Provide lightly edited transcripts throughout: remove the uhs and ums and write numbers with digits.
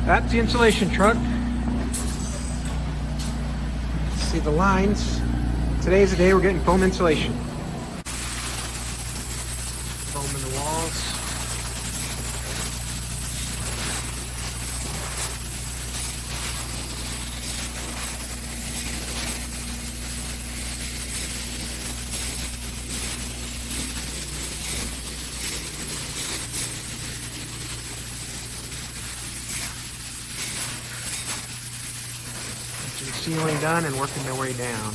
That's the insulation truck. See the lines. Today's the day we're getting foam insulation. Foam in the walls. Sealing done and working their way down.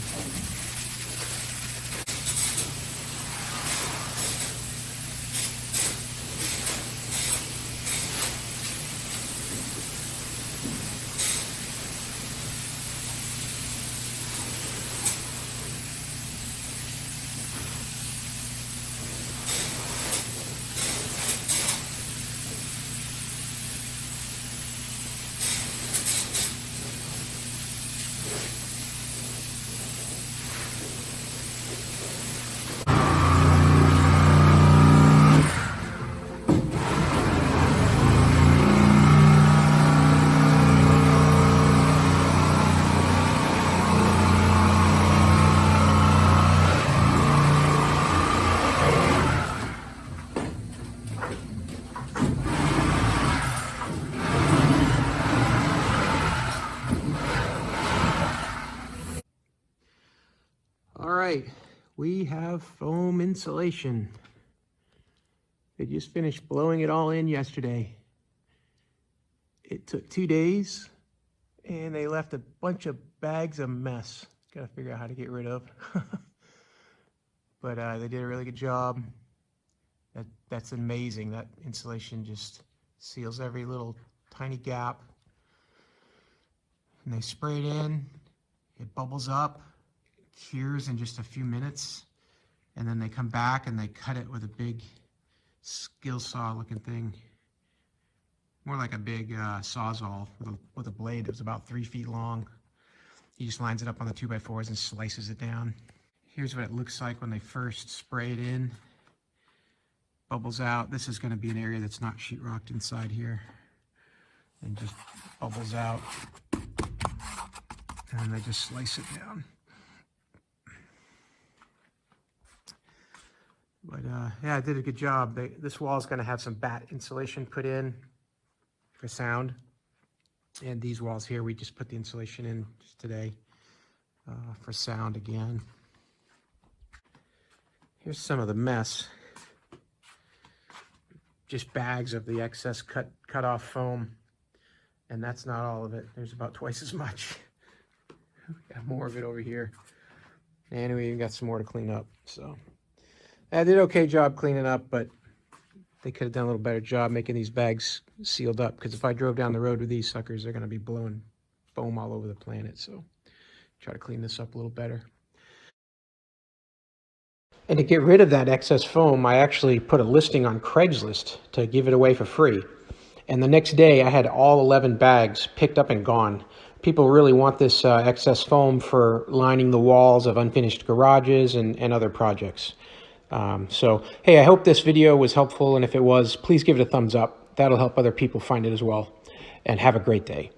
All right, we have foam insulation. They just finished blowing it all in yesterday. It took 2 days and they left a bunch of bags of mess. Gotta figure out how to get rid of. But they did a really good job. That's amazing. That insulation just seals every little tiny gap. And they spray it in, it bubbles up, cures in just a few minutes, and then they come back and they cut it with a big skill saw looking thing, more like a big sawzall with a blade that was about 3 feet long. He just lines it up on the 2x4s and slices it down. Here's what it looks like when they first spray it in. Bubbles out. This is going to be an area that's not sheetrocked inside here, and just bubbles out, and then they just slice it down. But yeah, I did a good job. This wall is going to have some bat insulation put in for sound. And these walls here, we just put the insulation in just today for sound again. Here's some of the mess. Just bags of the excess cut off foam. And that's not all of it. There's about twice as much. Got more of it over here. And we even got some more to clean up, so. I did an okay job cleaning up, but they could have done a little better job making these bags sealed up, because if I drove down the road with these suckers, they're going to be blowing foam all over the planet. So try to clean this up a little better. And to get rid of that excess foam, I actually put a listing on Craigslist to give it away for free. And the next day I had all 11 bags picked up and gone. People really want this excess foam for lining the walls of unfinished garages and other projects. So, hey, I hope this video was helpful, and if it was, please give it a thumbs up. That'll help other people find it as well. And have a great day.